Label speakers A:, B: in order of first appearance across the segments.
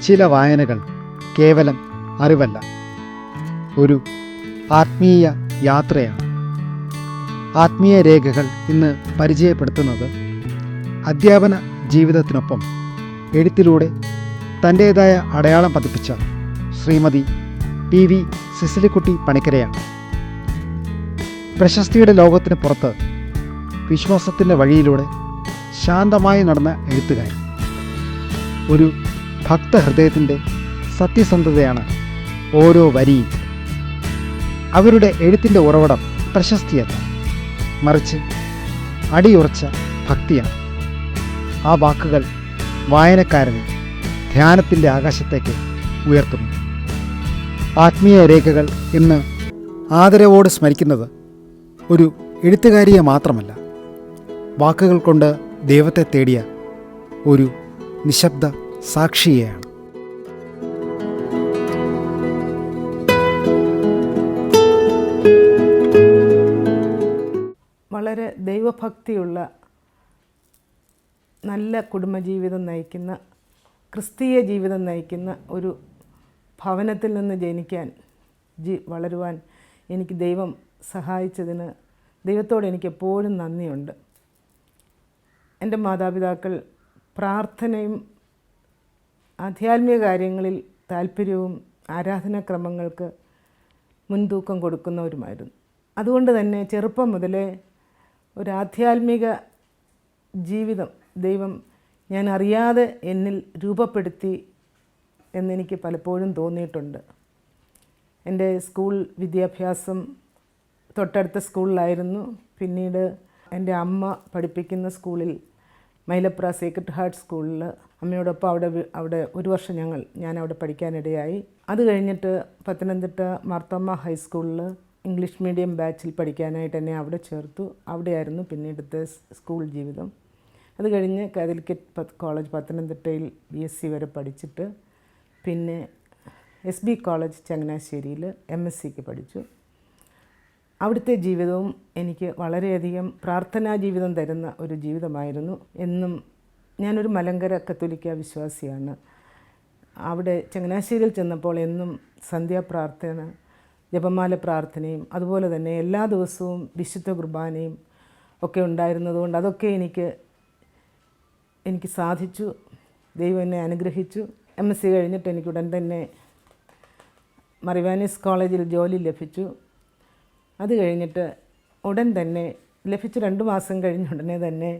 A: ചില വായനകൾ കേവലം അറിവല്ല, ഒരു ആത്മീയ യാത്രയാണ്. ആത്മീയ രേഖകൾ ഇന്ന് പരിചയപ്പെടുത്തുന്നത് അധ്യാപന ജീവിതത്തിനൊപ്പം എഴുത്തിലൂടെ തൻ്റേതായ അടയാളം പതിപ്പിച്ച ശ്രീമതി PV സിസിലിക്കുട്ടി പണിക്കരെയാണ്. പ്രശസ്തിയുടെ ലോകത്തിന് പുറത്ത് വിശ്വാസത്തിൻ്റെ വഴിയിലൂടെ ശാന്തമായി നടന്ന എഴുത്തുകാരി. ഒരു ഭക്തഹൃദയത്തിൻ്റെ സത്യസന്ധതയാണ് ഓരോ വരിയും. അവരുടെ എഴുത്തിൻ്റെ ഉറവിടം പ്രശസ്തിയല്ല, മറിച്ച് അടിയുറച്ച ഭക്തിയാണ്. ആ വാക്കുകൾ വായനക്കാരനെ ധ്യാനത്തിൻ്റെ ആകാശത്തേക്ക് ഉയർത്തുന്നു. ആത്മീയ രേഖകൾ ഇന്ന് ആദരവോട് സ്മരിക്കുന്നത് ഒരു എഴുത്തുകാരിയെ മാത്രമല്ല, വാക്കുകൾ കൊണ്ട് ദൈവത്തെ തേടിയ ഒരു നിശബ്ദ സാക്ഷിയെയാണ്.
B: വളരെ ദൈവഭക്തിയുള്ള, നല്ല കുടുംബജീവിതം നയിക്കുന്ന, ക്രിസ്തീയ ജീവിതം നയിക്കുന്ന ഒരു ഭവനത്തിൽ നിന്ന് ജനിക്കാൻ വളരുവാൻ എനിക്ക് ദൈവം സഹായിച്ചതിന് ദൈവത്തോട് എനിക്ക് എപ്പോഴും നന്ദിയുണ്ട്. എൻ്റെ മാതാപിതാക്കൾ പ്രാർത്ഥനയും ആധ്യാത്മിക കാര്യങ്ങളിൽ താല്പര്യവും ആരാധനാക്രമങ്ങൾക്ക് മുൻതൂക്കം കൊടുക്കുന്നവരുമായിരുന്നു. അതുകൊണ്ട് തന്നെ ചെറുപ്പം മുതലേ ഒരു ആധ്യാത്മിക ജീവിതം ദൈവം ഞാൻ അറിയാതെ എന്നിൽ രൂപപ്പെടുത്തി എന്നെനിക്ക് പലപ്പോഴും തോന്നിയിട്ടുണ്ട്. എൻ്റെ സ്കൂൾ വിദ്യാഭ്യാസം തൊട്ടടുത്ത സ്കൂളിലായിരുന്നു. പിന്നീട് എൻ്റെ അമ്മ പഠിപ്പിക്കുന്ന സ്കൂളിൽ, മൈലപ്ര സേക്രഡ് ഹാർട്ട് സ്കൂളിൽ അമ്മയോടൊപ്പം അവിടെ ഒരു വർഷം ഞാൻ അവിടെ പഠിക്കാനിടയായി. അത് കഴിഞ്ഞിട്ട് പത്തനംതിട്ട മാർത്തോമ്മ ഹൈസ്കൂളിൽ ഇംഗ്ലീഷ് മീഡിയം ബാച്ചിൽ പഠിക്കാനായിട്ട് എന്നെ അവിടെ ചേർത്തു. അവിടെയായിരുന്നു പിന്നീടത്തെ സ്കൂൾ ജീവിതം. അത് കഴിഞ്ഞ് കാലിക്കറ്റ് കോളേജ് പത്തനംതിട്ടയിൽ BSc വരെ പഠിച്ചിട്ട് പിന്നെ SB കോളേജ് ചങ്ങനാശ്ശേരിയിൽ MScക്ക് പഠിച്ചു. അവിടുത്തെ ജീവിതവും എനിക്ക് വളരെയധികം പ്രാർത്ഥനാ ജീവിതം തരുന്ന ഒരു ജീവിതമായിരുന്നു. എന്നും ഞാനൊരു മലങ്കര കത്തോലിക്ക വിശ്വാസിയാണ്. അവിടെ ചങ്ങനാശ്ശേരിയിൽ ചെന്നപ്പോൾ എന്നും സന്ധ്യാപ്രാർത്ഥന, ജപമാല പ്രാർത്ഥനയും അതുപോലെ തന്നെ എല്ലാ ദിവസവും വിശുദ്ധ കുർബാനയും ഒക്കെ ഉണ്ടായിരുന്നതുകൊണ്ട് അതൊക്കെ എനിക്ക് സാധിച്ചു. ദൈവം എന്നെ അനുഗ്രഹിച്ചു. MSc കഴിഞ്ഞിട്ട് എനിക്ക് ഉടൻ തന്നെ മറിവാനീസ് കോളേജിൽ ജോലി ലഭിച്ചു. അത് കഴിഞ്ഞിട്ട് ഉടൻ തന്നെ ലഭിച്ച് 2 മാസം കഴിഞ്ഞ ഉടനെ തന്നെ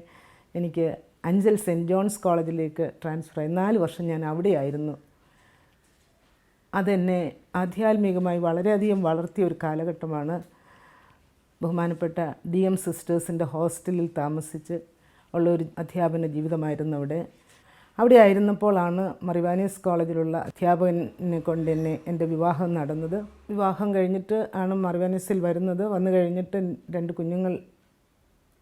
B: എനിക്ക് അഞ്ചൽ സെൻറ്റ് ജോൺസ് കോളേജിലേക്ക് ട്രാൻസ്ഫർ ആയി. 4 വർഷം ഞാൻ അവിടെയായിരുന്നു. അതെന്നെ ആധ്യാത്മികമായി വളരെയധികം വളർത്തിയ ഒരു കാലഘട്ടമാണ്. ബഹുമാനപ്പെട്ട DM സിസ്റ്റേഴ്സിൻ്റെ ഹോസ്റ്റലിൽ താമസിച്ച് ഉള്ളൊരു അധ്യാപന ജീവിതമായിരുന്നു അവിടെ ആയിരുന്നപ്പോഴാണ് മറിവാനീസ് കോളേജിലുള്ള അധ്യാപകനെ കൊണ്ട് എൻ്റെ വിവാഹം നടന്നത്. വിവാഹം കഴിഞ്ഞിട്ട് ആണ് മറിവാനീസിൽ വരുന്നത്. വന്നു കഴിഞ്ഞിട്ട് 2 കുഞ്ഞുങ്ങൾ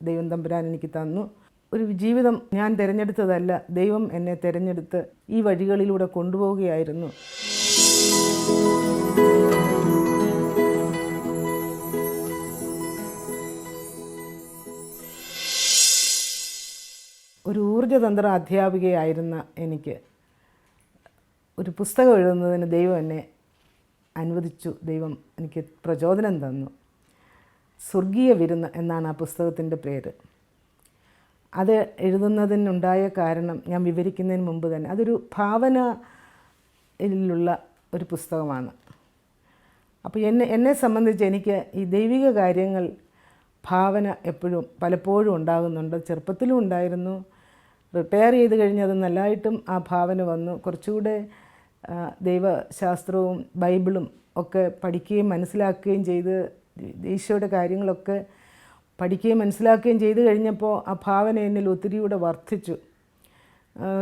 B: ദൈവം തമ്പുരാൻ എനിക്ക് തന്നു. ഒരു ജീവിതം ഞാൻ തിരഞ്ഞെടുത്തതല്ല, ദൈവം എന്നെ തിരഞ്ഞെടുത്ത് ഈ വഴികളിലൂടെ കൊണ്ടുപോവുകയായിരുന്നു. ഒരു ഊർജ്ജതന്ത്ര അധ്യാപികയായിരുന്ന എനിക്ക് ഒരു പുസ്തകം എഴുതുന്നതിന് ദൈവം എന്നെ അനുവദിച്ചു. ദൈവം എനിക്ക് പ്രചോദനം തന്നു. സ്വർഗീയ വിരുന്ന് എന്നാണ് ആ പുസ്തകത്തിൻ്റെ പേര്. അത് എഴുതുന്നതിനുണ്ടായ കാരണം ഞാൻ വിവരിക്കുന്നതിന് മുമ്പ് തന്നെ അതൊരു ഭാവനയിലുള്ള ഒരു പുസ്തകമാണ്. അപ്പോൾ എന്നെ സംബന്ധിച്ച് എനിക്ക് ഈ ദൈവിക കാര്യങ്ങൾ ഭാവന പലപ്പോഴും ഉണ്ടാകുന്നുണ്ട്. ചെറുപ്പത്തിലും ഉണ്ടായിരുന്നു. റിട്ടയർ ചെയ്ത് കഴിഞ്ഞ് അത് നല്ലതായിട്ടും ആ ഭാവന വന്നു. കുറച്ചുകൂടെ ദൈവശാസ്ത്രവും ബൈബിളും ഒക്കെ പഠിക്കുകയും മനസ്സിലാക്കുകയും ചെയ്ത്, ഈശോയുടെ കാര്യങ്ങളൊക്കെ പഠിക്കുകയും മനസ്സിലാക്കുകയും ചെയ്ത് കഴിഞ്ഞപ്പോൾ ആ ഭാവന എന്നിൽ ഒത്തിരിയൂടെ വർദ്ധിച്ചു.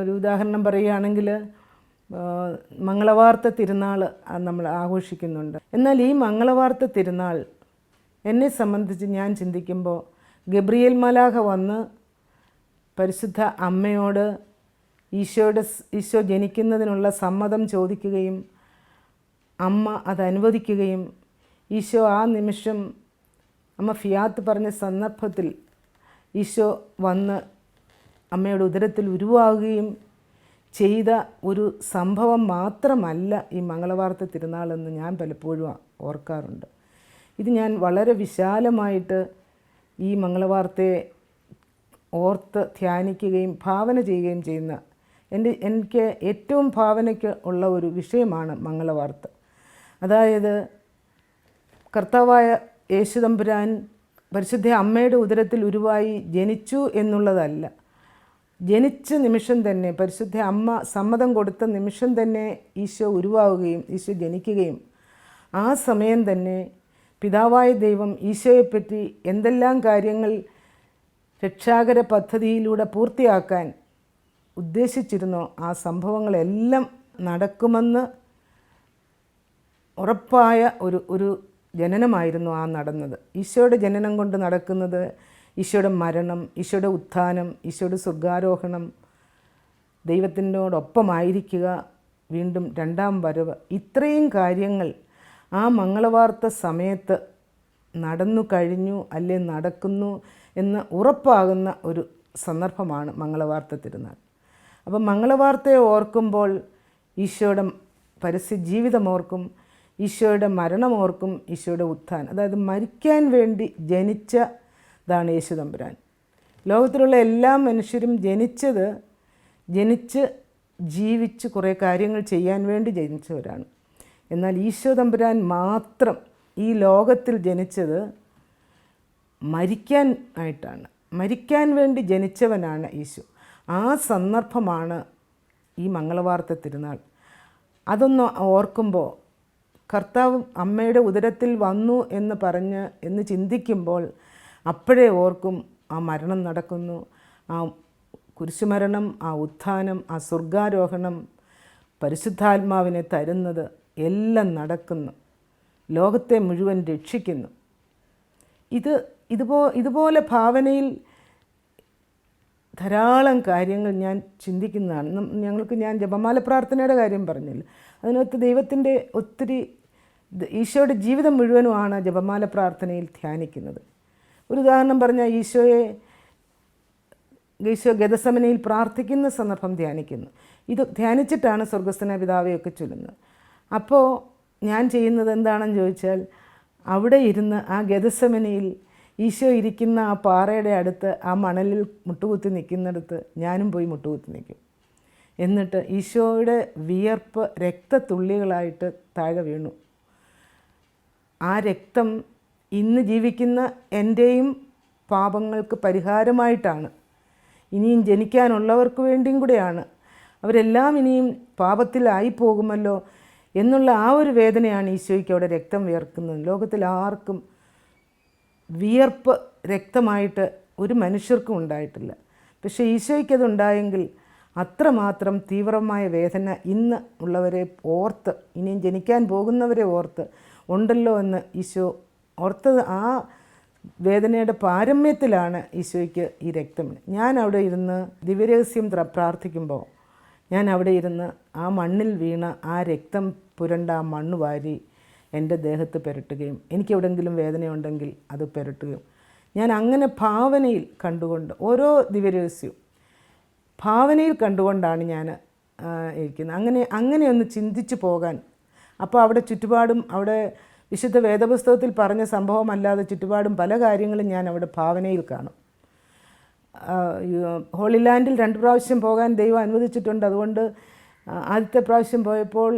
B: ഒരു ഉദാഹരണം പറയുകയാണെങ്കിൽ, മംഗളവാർത്ത തിരുനാൾ നമ്മൾ ആഘോഷിക്കുന്നുണ്ട്. എന്നാൽ ഈ മംഗളവാർത്ത തിരുനാൾ എന്നെ സംബന്ധിച്ച് ഞാൻ ചിന്തിക്കുമ്പോൾ ഗബ്രിയേൽ മാലാഖ വന്ന് പരിശുദ്ധ അമ്മയോട് ഈശോ ജനിക്കുന്നതിനുള്ള സമ്മതം ചോദിക്കുകയും അമ്മ അത് അനുവദിക്കുകയും ഈശോ ആ നിമിഷം അമ്മ ഫിയാത്ത് പറഞ്ഞ സന്ദർഭത്തിൽ ഈശോ വന്ന് അമ്മയുടെ ഉദരത്തിൽ ഉരുവാകുകയും ചെയ്ത ഒരു സംഭവം മാത്രമല്ല ഈ മംഗളവാർത്ത തിരുനാളെന്ന് ഞാൻ പലപ്പോഴും ഓർക്കാറുണ്ട്. ഇത് ഞാൻ വളരെ വിശാലമായിട്ട് ഈ മംഗളവാർത്തയെ ഓർത്ത് ധ്യാനിക്കുകയും ഭാവന ചെയ്യുകയും ചെയ്യുന്ന എനിക്ക് ഏറ്റവും ഭാവനയ്ക്ക് ഉള്ള ഒരു വിഷയമാണ് മംഗളവാർത്ത. അതായത് കർത്താവായ യേശുതമ്പുരാൻ പരിശുദ്ധ അമ്മയുടെ ഉദരത്തിൽ ഉരുവായി ജനിച്ചു എന്നുള്ളതല്ല. ജനിച്ച നിമിഷം തന്നെ, പരിശുദ്ധ അമ്മ സമ്മതം കൊടുത്ത നിമിഷം തന്നെ ഈശോ ഉരുവാവുകയും ഈശോ ജനിക്കുകയും ആ സമയം തന്നെ പിതാവായ ദൈവം ഈശോയെപ്പറ്റി എന്തെല്ലാം കാര്യങ്ങൾ രക്ഷാകര പദ്ധതിയിലൂടെ പൂർത്തിയാക്കാൻ ഉദ്ദേശിച്ചിരുന്നോ ആ സംഭവങ്ങളെല്ലാം നടക്കുമെന്ന് ഉറപ്പായ ഒരു ജനനമായിരുന്നു ആ നടന്നത്. ഈശോയുടെ ജനനം കൊണ്ട് നടക്കുന്നത് ഈശോയുടെ മരണം, ഈശോയുടെ ഉത്ഥാനം, ഈശോയുടെ സ്വർഗാരോഹണം, ദൈവത്തിനോടൊപ്പമായിരിക്കുക, വീണ്ടും രണ്ടാം വരവ്, ഇത്രയും കാര്യങ്ങൾ ആ മംഗളവാർത്ത സമയത്ത് നടന്നു കഴിഞ്ഞു അല്ലെ നടക്കുന്നു എന്ന് ഉറപ്പാകുന്ന ഒരു സന്ദർഭമാണ് മംഗളവാർത്ത തിരുനാൾ. അപ്പം മംഗളവാർത്തയെ ഓർക്കുമ്പോൾ ഈശോയുടെ പരസ്യജീവിതം ഓർക്കും, ഈശോയുടെ മരണമോർക്കും, ഈശോയുടെ ഉത്ഥാനം. അതായത് മരിക്കാൻ വേണ്ടി ജനിച്ചതാണ് യേശു തമ്പുരാൻ. ലോകത്തിലുള്ള എല്ലാ മനുഷ്യരും ജനിച്ച് ജീവിച്ച് കുറേ കാര്യങ്ങൾ ചെയ്യാൻ വേണ്ടി ജനിച്ചവരാണ്. എന്നാൽ ഈശോ തമ്പുരാൻ മാത്രം ഈ ലോകത്തിൽ ജനിച്ചത് മരിക്കാൻ ആയിട്ടാണ്. മരിക്കാൻ വേണ്ടി ജനിച്ചവനാണ് ഈശോ. ആ സന്ദർഭമാണ് ഈ മംഗളവാർത്ത തിരുനാൾ. അതൊന്ന് ഓർക്കുമ്പോൾ, കർത്താവ് അമ്മയുടെ ഉദരത്തിൽ വന്നു എന്ന് ചിന്തിക്കുമ്പോൾ അപ്പോഴേ ഓർക്കും ആ മരണം നടക്കുന്നു, ആ കുരിശുമരണം, ആ ഉത്ഥാനം, ആ സ്വർഗാരോഹണം, പരിശുദ്ധാത്മാവിനെ തരുന്നത് എല്ലാം നടക്കുന്നു, ലോകത്തെ മുഴുവൻ രക്ഷിക്കുന്നു. ഇതുപോലെ ഭാവനയിൽ ധാരാളം കാര്യങ്ങൾ ഞാൻ ചിന്തിക്കുന്നതാണ്. ഞാൻ ജപമാല പ്രാർത്ഥനയുടെ കാര്യം പറഞ്ഞില്ല, അതിനകത്ത് ദൈവത്തിൻ്റെ ഒത്തിരി ഈശോയുടെ ജീവിതം മുഴുവനുമാണ് ജപമാല പ്രാർത്ഥനയിൽ ധ്യാനിക്കുന്നത്. ഒരു ഉദാഹരണം പറഞ്ഞാൽ ഈശോ ഗെത്സമനയിൽ പ്രാർത്ഥിക്കുന്ന സന്ദർഭം ധ്യാനിക്കുന്നു. ഇത് ധ്യാനിച്ചിട്ടാണ് സ്വർഗസ്ഥനായ പിതാവെയൊക്കെ ചൊല്ലുന്നത്. അപ്പോൾ ഞാൻ ചെയ്യുന്നത് എന്താണെന്ന് ചോദിച്ചാൽ, അവിടെ ഇരുന്ന് ആ ഗെത്സമനയിൽ ഈശോ ഇരിക്കുന്ന ആ പാറയുടെ അടുത്ത് ആ മണലിൽ മുട്ടുകുത്തി നിൽക്കുന്നിടത്ത് ഞാനും പോയി മുട്ടുകുത്തി നിൽക്കും. എന്നിട്ട് ഈശോയുടെ വിയർപ്പ് രക്തത്തുള്ളികളായിട്ട് താഴെ വീണു. ആ രക്തം ഇന്ന് ജീവിക്കുന്ന എൻ്റെയും പാപങ്ങൾക്ക് പരിഹാരമായിട്ടാണ്, ഇനിയും ജനിക്കാനുള്ളവർക്ക് വേണ്ടിയും കൂടെയാണ്. അവരെല്ലാം ഇനിയും പാപത്തിലായി പോകുമല്ലോ എന്നുള്ള ആ ഒരു വേദനയാണ് ഈശോയ്ക്ക് അവിടെ രക്തം വിയർക്കുന്നത്. ലോകത്തിൽ ആർക്കും വിയർപ്പ് രക്തമായിട്ട് ഒരു മനുഷ്യർക്കും ഉണ്ടായിട്ടില്ല. പക്ഷേ ഈശോയ്ക്കതുണ്ടായെങ്കിൽ അത്രമാത്രം തീവ്രമായ വേദന ഇന്ന് ഉള്ളവരെ ഓർത്ത്, ഇനിയും ജനിക്കാൻ പോകുന്നവരെ ഓർത്ത് ഉണ്ടല്ലോ എന്ന് ഈശോ ഓർത്തത്. ആ വേദനയുടെ പാരമ്യത്തിലാണ് ഈശോയ്ക്ക് ഈ രക്തം. ഞാൻ അവിടെ ഇരുന്ന് ദിവ്യരഹസ്യം പ്രാർത്ഥിക്കുമ്പോൾ ഞാൻ അവിടെ ഇരുന്ന് ആ മണ്ണിൽ വീണ ആ രക്തം പുരണ്ട ആ മണ്ണ് വാരി എൻ്റെ ദേഹത്ത് പുരട്ടുകയും എനിക്കെവിടെയെങ്കിലും വേദനയുണ്ടെങ്കിൽ അത് പുരട്ടുകയും, ഞാൻ അങ്ങനെ ഭാവനയിൽ കണ്ടുകൊണ്ട് ഓരോ ദിവ്യരഹസ്യവും ഭാവനയിൽ കണ്ടുകൊണ്ടാണ് ഞാൻ ഇരിക്കുന്നത്. അങ്ങനെ ഒന്ന് ചിന്തിച്ചു പോകാൻ. അപ്പോൾ അവിടെ ചുറ്റുപാടും, അവിടെ വിശുദ്ധ വേദപുസ്തകത്തിൽ പറഞ്ഞ സംഭവമല്ലാതെ ചുറ്റുപാടും പല കാര്യങ്ങളും ഞാൻ അവിടെ ഭാവനയിൽ കാണും. ഹോളി ലാൻഡിൽ 2 പ്രാവശ്യം പോകാൻ ദൈവം അനുവദിച്ചിട്ടുണ്ട്. അതുകൊണ്ട് ആദ്യത്തെ പ്രാവശ്യം പോയപ്പോൾ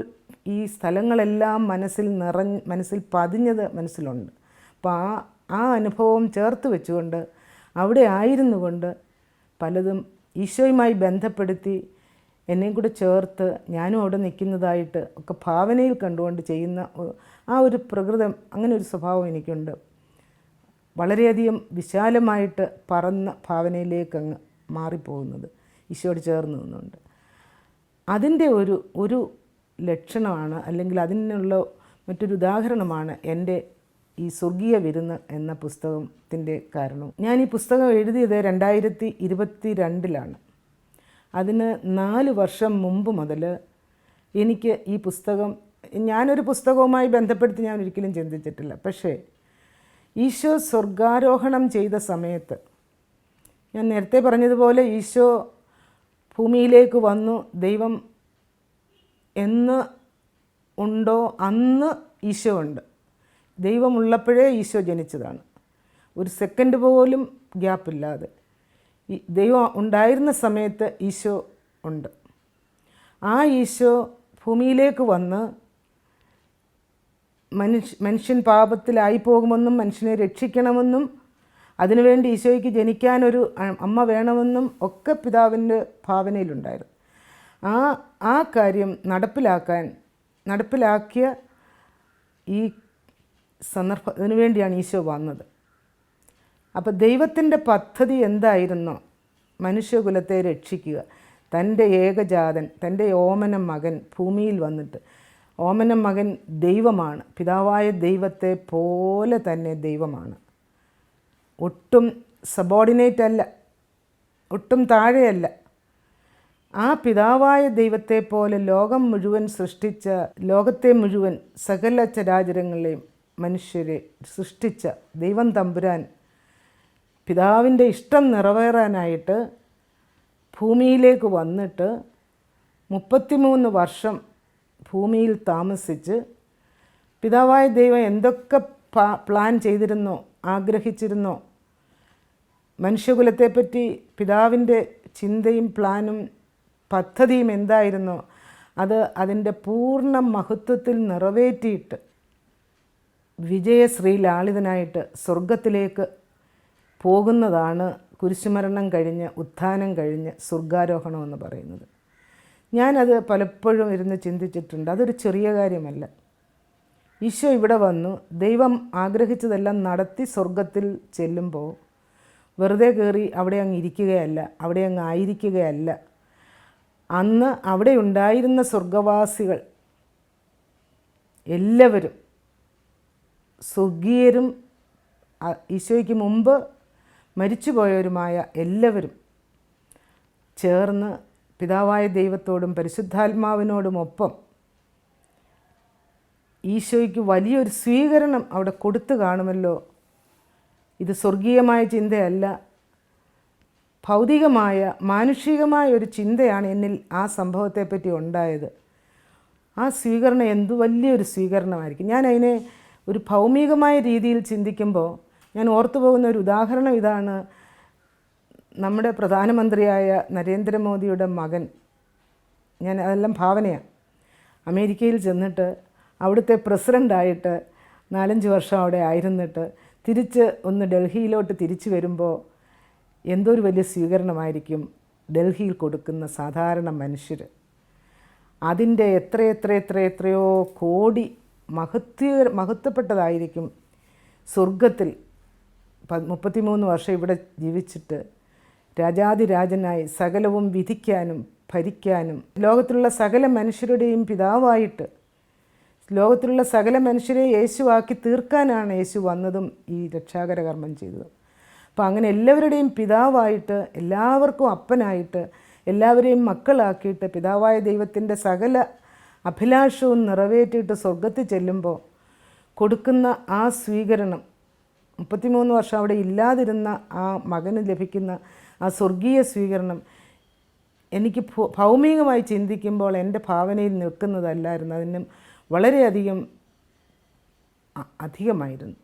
B: ഈ സ്ഥലങ്ങളെല്ലാം മനസ്സിൽ പതിഞ്ഞത് മനസ്സിലുണ്ട്. അപ്പോൾ ആ അനുഭവം ചേർത്ത് വെച്ചുകൊണ്ട് അവിടെ ആയിരുന്നു കൊണ്ട് പലതും ഈശോയുമായി ബന്ധപ്പെടുത്തി എന്നെയും കൂടെ ചേർത്ത് ഞാനും അവിടെ നിൽക്കുന്നതായിട്ട് ഒക്കെ ഭാവനയിൽ കണ്ടുകൊണ്ട് ചെയ്യുന്ന ആ ഒരു പ്രകൃതം, അങ്ങനെ ഒരു സ്വഭാവം എനിക്കുണ്ട്. വളരെയധികം വിശാലമായിട്ട് പറന്ന ഭാവനയിലേക്ക് അങ്ങ് മാറിപ്പോകുന്നത് ഈശോയോട് ചേർന്ന് നിന്നുണ്ട്. അതിൻ്റെ ഒരു ലക്ഷണമാണ്, അല്ലെങ്കിൽ അതിനുള്ള മറ്റൊരു ഉദാഹരണമാണ് എൻ്റെ ഈ സ്വർഗീയ വിരുന്ന് എന്ന പുസ്തകത്തിൻ്റെ കാരണം. ഞാൻ ഈ പുസ്തകം എഴുതിയത് 2022 അതിന് 4 വർഷം മുമ്പ് മുതൽ എനിക്ക് ഈ പുസ്തകം, ഞാനൊരു പുസ്തകവുമായി ബന്ധപ്പെടുത്തി ഞാൻ ഒരിക്കലും ചിന്തിച്ചിട്ടില്ല. പക്ഷേ ഈശോ സ്വർഗാരോഹണം ചെയ്ത സമയത്ത്, ഞാൻ നേരത്തെ പറഞ്ഞതുപോലെ ഈശോ ഭൂമിയിലേക്ക് വന്നു. ദൈവം എന്ന് ഉണ്ടോ അന്ന് ഈശോ ഉണ്ട്. ദൈവമുള്ളപ്പോഴേ ഈശോ ജനിച്ചതാണ്. ഒരു സെക്കൻഡ് പോലും ഗ്യാപ്പില്ലാതെ ഈ ദൈവം ഉണ്ടായിരുന്ന സമയത്ത് ഈശോ ഉണ്ട്. ആ ഈശോ ഭൂമിയിലേക്ക് വന്ന് മനുഷ്യൻ പാപത്തിലായി പോകുമെന്നും മനുഷ്യനെ രക്ഷിക്കണമെന്നും അതിനുവേണ്ടി ഈശോയ്ക്ക് ജനിക്കാനൊരു അമ്മ വേണമെന്നും ഒക്കെ പിതാവിൻ്റെ ഭാവനയിലുണ്ടായിരുന്നു. ആ കാര്യം നടപ്പിലാക്കിയ ഈ അതിനു വേണ്ടിയാണ് ഈശോ വന്നത്. അപ്പോൾ ദൈവത്തിൻ്റെ പദ്ധതി എന്തായിരുന്നോ, മനുഷ്യകുലത്തെ രക്ഷിക്കുക, തൻ്റെ ഏകജാതൻ, തൻ്റെ ഓമന മകൻ ഭൂമിയിൽ വന്നിട്ട്, ഓമന മകൻ ദൈവമാണ്, പിതാവായ ദൈവത്തെ പോലെ തന്നെ ദൈവമാണ്, ഒട്ടും സബോർഡിനേറ്റ് അല്ല, ഒട്ടും താഴെയല്ല. ആ പിതാവായ ദൈവത്തെ പോലെ ലോകം മുഴുവൻ സൃഷ്ടിച്ച, ലോകത്തെ മുഴുവൻ സകല ചരാചരങ്ങളെയും മനുഷ്യരെ സൃഷ്ടിച്ച ദൈവം തമ്പുരാൻ പിതാവിൻ്റെ ഇഷ്ടം നിറവേറാനായിട്ട് ഭൂമിയിലേക്ക് വന്നിട്ട് 33 വർഷം ഭൂമിയിൽ താമസിച്ച് പിതാവായ ദൈവം എന്തൊക്കെ പ്ലാൻ ചെയ്തിരുന്നോ, ആഗ്രഹിച്ചിരുന്നോ, മനുഷ്യകുലത്തെപ്പറ്റി പിതാവിൻ്റെ ചിന്തയും പ്ലാനും പദ്ധതിയും എന്തായിരുന്നോ അത് അതിൻ്റെ പൂർണ്ണ മഹത്വത്തിൽ നിറവേറ്റിയിട്ട് വിജയശ്രീ ലാളിതനായിട്ട് സ്വർഗത്തിലേക്ക് പോകുന്നതാണ് കുരിശുമരണം കഴിഞ്ഞ് ഉത്ഥാനം കഴിഞ്ഞ് സ്വർഗാരോഹണം എന്ന് പറയുന്നത്. ഞാനത് പലപ്പോഴും ഇരുന്ന് ചിന്തിച്ചിട്ടുണ്ട്. അതൊരു ചെറിയ കാര്യമല്ല. ഈശോ ഇവിടെ വന്നു ദൈവം ആഗ്രഹിച്ചതെല്ലാം നടത്തി സ്വർഗത്തിൽ ചെല്ലുമ്പോൾ വെറുതെ കയറി അവിടെ അങ്ങ് ഇരിക്കുകയല്ല, അവിടെ അങ്ങ് ആയിരിക്കുകയല്ല. അന്ന് അവിടെ ഉണ്ടായിരുന്ന സ്വർഗവാസികൾ എല്ലാവരും, സ്വർഗീയരും ഈശോയ്ക്ക് മുമ്പ് മരിച്ചുപോയവരുമായ എല്ലാവരും ചേർന്ന് പിതാവായ ദൈവത്തോടും പരിശുദ്ധാത്മാവിനോടുമൊപ്പം ഈശോയ്ക്ക് വലിയൊരു സ്വീകരണം അവിടെ കൊടുത്തു കാണുമല്ലോ. ഇത് സ്വർഗീയമായ ചിന്തയല്ല, ഭൗതികമായ മാനുഷികമായ ഒരു ചിന്തയാണ് എന്നിൽ ആ സംഭവത്തെപ്പറ്റി ഉണ്ടായത്. ആ സ്വീകരണം എന്തു വലിയൊരു സ്വീകരണമായിരിക്കും. ഞാൻ അതിനെ ഒരു ഭൗമികമായ രീതിയിൽ ചിന്തിക്കുമ്പോൾ ഞാൻ ഓർത്തു പോകുന്ന ഒരു ഉദാഹരണം ഇതാണ്. നമ്മുടെ പ്രധാനമന്ത്രിയായ നരേന്ദ്രമോദിയുടെ മകൻ, ഞാൻ അതെല്ലാം ഭാവനയാണ്, അമേരിക്കയിൽ ചെന്നിട്ട് അവിടുത്തെ പ്രസിഡൻ്റായിട്ട് 4-5 വർഷം അവിടെ ആയിരുന്നിട്ട് തിരിച്ച് ഒന്ന് ഡൽഹിയിലോട്ട് തിരിച്ചു വരുമ്പോൾ എന്തോ ഒരു വലിയ സ്വീകരണമായിരിക്കും ഡൽഹിയിൽ കൊടുക്കുന്ന സാധാരണ മനുഷ്യർ. അതിൻ്റെ എത്രയോ കോടി മഹത്വപ്പെട്ടതായിരിക്കും സ്വർഗത്തിൽ 33 വർഷം ഇവിടെ ജീവിച്ചിട്ട് രാജാതിരാജനായി സകലവും വിധിക്കാനും ഭരിക്കാനും ലോകത്തിലുള്ള സകല മനുഷ്യരുടെയും പിതാവായിട്ട് ലോകത്തിലുള്ള സകല മനുഷ്യരെ യേശുവാക്കി തീർക്കാനാണ് യേശു വന്നതും ഈ രക്ഷാകര കർമ്മം ചെയ്തതും. അപ്പോൾ അങ്ങനെ എല്ലാവരുടെയും പിതാവായിട്ട്, എല്ലാവർക്കും അപ്പനായിട്ട്, എല്ലാവരെയും മക്കളാക്കിയിട്ട് പിതാവായ ദൈവത്തിൻ്റെ സകല അഭിലാഷവും നിറവേറ്റിയിട്ട് സ്വർഗത്തിൽ ചെല്ലുമ്പോൾ കൊടുക്കുന്ന ആ സ്വീകരണം, 33 വർഷം അവിടെ ഇല്ലാതിരുന്ന ആ മകന് ലഭിക്കുന്ന ആ സ്വർഗീയ സ്വീകരണം എനിക്ക് ഭൗമികമായി ചിന്തിക്കുമ്പോൾ എൻ്റെ ഭാവനയിൽ നിൽക്കുന്നതല്ലായിരുന്നു, അതിനും വളരെയധികം അധികമായിരുന്നു.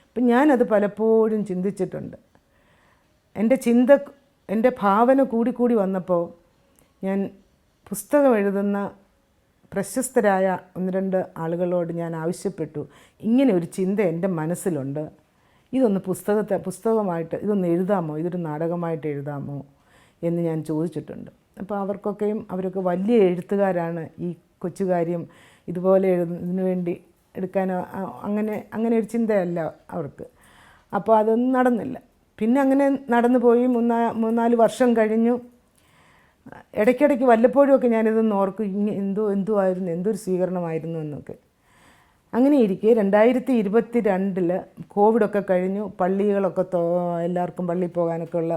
B: അപ്പം ഞാനത് പലപ്പോഴും ചിന്തിച്ചിട്ടുണ്ട്. എൻ്റെ ഭാവന കൂടി വന്നപ്പോൾ ഞാൻ പുസ്തകം എഴുതുന്ന പ്രശസ്തരായ 1-2 ആളുകളോട് ഞാൻ ആവശ്യപ്പെട്ടു, ഇങ്ങനെ ഒരു ചിന്ത എൻ്റെ മനസ്സിലുണ്ട്, ഇതൊന്ന് പുസ്തകമായിട്ട് ഇതൊന്ന് എഴുതാമോ, ഇതൊരു നാടകമായിട്ട് എഴുതാമോ എന്ന് ഞാൻ ചോദിച്ചിട്ടുണ്ട്. അപ്പോൾ അവരൊക്കെ വലിയ എഴുത്തുകാരാണ്. ഈ കൊച്ചുകാര്യം ഇതുപോലെ ഇതിനു വേണ്ടി എടുക്കാൻ അങ്ങനെ ഒരു ചിന്തയല്ല അവർക്ക്. അപ്പോൾ അതൊന്നും നടന്നില്ല. പിന്നെ അങ്ങനെ നടന്നു പോയി. 3-4 വർഷം കഴിഞ്ഞു. ഇടയ്ക്കിടയ്ക്ക് വല്ലപ്പോഴുമൊക്കെ ഞാനിതൊന്ന് ഓർക്കും, എന്തുമായിരുന്നു, എന്തൊരു സ്വീകരണമായിരുന്നു എന്നൊക്കെ. അങ്ങനെ ഇരിക്കെ 2022 കോവിഡൊക്കെ കഴിഞ്ഞു. പള്ളികളൊക്കെ എല്ലാവർക്കും പള്ളിയിൽ പോകാനൊക്കെ ഉള്ള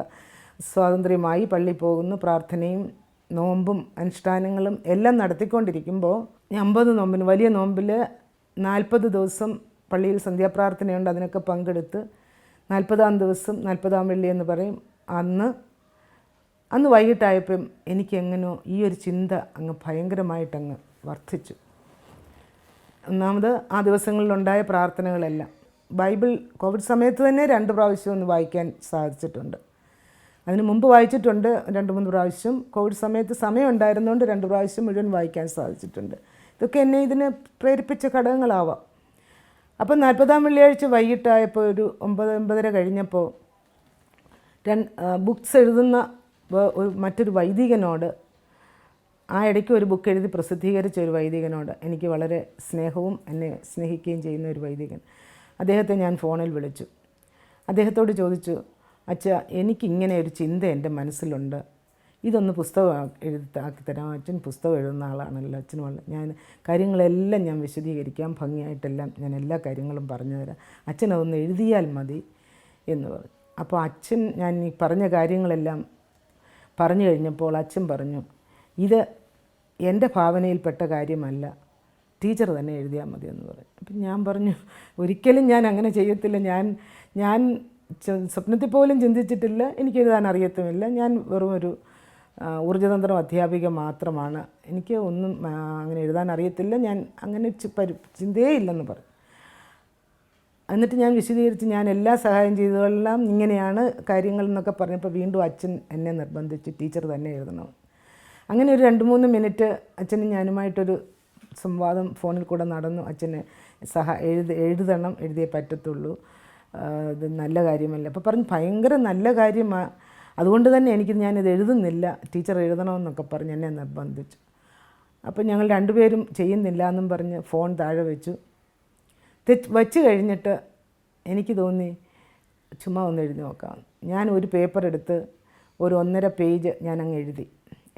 B: സ്വാതന്ത്ര്യമായി. പള്ളിയിൽ പോകുന്നു, പ്രാർത്ഥനയും നോമ്പും അനുഷ്ഠാനങ്ങളും എല്ലാം നടത്തിക്കൊണ്ടിരിക്കുമ്പോൾ 50 നോമ്പിന്, വലിയ നോമ്പിൽ 40 ദിവസം പള്ളിയിൽ സന്ധ്യാപ്രാർത്ഥനയുണ്ട്, അതിനൊക്കെ പങ്കെടുത്ത് 40-ാം ദിവസം 40-ാം വെള്ളി എന്ന് പറയും, അന്ന് അന്ന് വൈകിട്ടായപ്പം എനിക്കെങ്ങനോ ഈ ഒരു ചിന്ത അങ്ങ് ഭയങ്കരമായിട്ടങ്ങ് വർദ്ധിച്ചു. ഒന്നാമത് ആ ദിവസങ്ങളിലുണ്ടായ പ്രാർത്ഥനകളെല്ലാം ബൈബിൾ കോവിഡ് സമയത്ത് തന്നെ 2 പ്രാവശ്യം ഒന്ന് വായിക്കാൻ സാധിച്ചിട്ടുണ്ട്. അതിന് മുമ്പ് വായിച്ചിട്ടുണ്ട് 2-3 പ്രാവശ്യം. കോവിഡ് സമയത്ത് സമയം ഉണ്ടായിരുന്നുകൊണ്ട് 2 പ്രാവശ്യം മുഴുവൻ വായിക്കാൻ സാധിച്ചിട്ടുണ്ട്. ഇതൊക്കെ എന്നെ ഇതിന് പ്രേരിപ്പിച്ച ഘടകങ്ങളാവാം. അപ്പം 40-ാം വെള്ളിയാഴ്ച വൈകിട്ടായപ്പോൾ ഒരു 9-9:30 കഴിഞ്ഞപ്പോൾ ബുക്സ് എഴുതുന്ന മറ്റൊരു വൈദികനോട്, ആ ഇടയ്ക്ക് ഒരു ബുക്ക് എഴുതി പ്രസിദ്ധീകരിച്ച ഒരു വൈദികനോട്, എനിക്ക് വളരെ സ്നേഹവും എന്നെ സ്നേഹിക്കുകയും ചെയ്യുന്ന ഒരു വൈദികൻ, അദ്ദേഹത്തെ ഞാൻ ഫോണിൽ വിളിച്ചു. അദ്ദേഹത്തോട് ചോദിച്ചു, അച്ഛാ, എനിക്കിങ്ങനെ ഒരു ചിന്ത എൻ്റെ മനസ്സിലുണ്ട്, ഇതൊന്ന് പുസ്തകം ആക്കി തരാം. അച്ഛൻ പുസ്തകം എഴുതുന്ന ആളാണല്ലോ, അച്ഛനും ഞാൻ കാര്യങ്ങളെല്ലാം ഞാൻ വിശദീകരിക്കാം, ഭംഗിയായിട്ടെല്ലാം ഞാൻ എല്ലാ കാര്യങ്ങളും പറഞ്ഞു തരാം, അച്ഛനതൊന്ന് എഴുതിയാൽ മതി എന്ന് പറഞ്ഞു. അപ്പോൾ അച്ഛൻ, ഞാൻ ഈ പറഞ്ഞ കാര്യങ്ങളെല്ലാം പറഞ്ഞു കഴിഞ്ഞപ്പോൾ അച്ഛൻ പറഞ്ഞു, ഇത് എൻ്റെ ഭാവനയിൽപ്പെട്ട കാര്യമല്ല, ടീച്ചർ തന്നെ എഴുതിയാൽ മതി എന്ന് പറയും. അപ്പം ഞാൻ പറഞ്ഞു, ഒരിക്കലും ഞാൻ അങ്ങനെ ചെയ്യത്തില്ല, ഞാൻ സ്വപ്നത്തിൽ പോലും ചിന്തിച്ചിട്ടില്ല, എനിക്ക് എഴുതാൻ അറിയത്തുമില്ല, ഞാൻ വെറും ഒരു ഊർജ്ജതന്ത്രം അധ്യാപിക മാത്രമാണ്, എനിക്ക് ഒന്നും അങ്ങനെ എഴുതാൻ അറിയത്തില്ല, ഞാൻ അങ്ങനെ ചിന്തയേ ഇല്ലെന്ന് പറഞ്ഞു. എന്നിട്ട് ഞാൻ വിശദീകരിച്ച് ഞാൻ എല്ലാ സഹായം ചെയ്തതെല്ലാം ഇങ്ങനെയാണ് കാര്യങ്ങൾ എന്നൊക്കെ പറഞ്ഞപ്പോൾ വീണ്ടും അച്ഛൻ എന്നെ നിർബന്ധിച്ച് ടീച്ചർ തന്നെ എഴുതണം. അങ്ങനെ ഒരു 2-3 മിനിറ്റ് അച്ഛനും ഞാനുമായിട്ടൊരു സംവാദം ഫോണിൽ കൂടെ നടന്നു. അച്ഛന് എഴുതണം, എഴുതിയേ പറ്റത്തുള്ളൂ, ഇത് നല്ല കാര്യമല്ല. അപ്പോൾ പറഞ്ഞു, ഭയങ്കര നല്ല കാര്യമാണ്, അതുകൊണ്ട് തന്നെ ഞാനിത് എഴുതുന്നില്ല, ടീച്ചർ എഴുതണമെന്നൊക്കെ പറഞ്ഞ് എന്നെ നിർബന്ധിച്ചു. അപ്പോൾ ഞങ്ങൾ 2 പേരും ചെയ്യുന്നില്ല എന്നും പറഞ്ഞ് ഫോൺ താഴെ വെച്ചു. വച്ച് കഴിഞ്ഞിട്ട് എനിക്ക് തോന്നി ചുമ്മാ ഒന്ന് എഴുതി നോക്കാം. ഞാൻ ഒരു പേപ്പർ എടുത്ത് ഒരു 1.5 പേജ് ഞാനങ്ങ്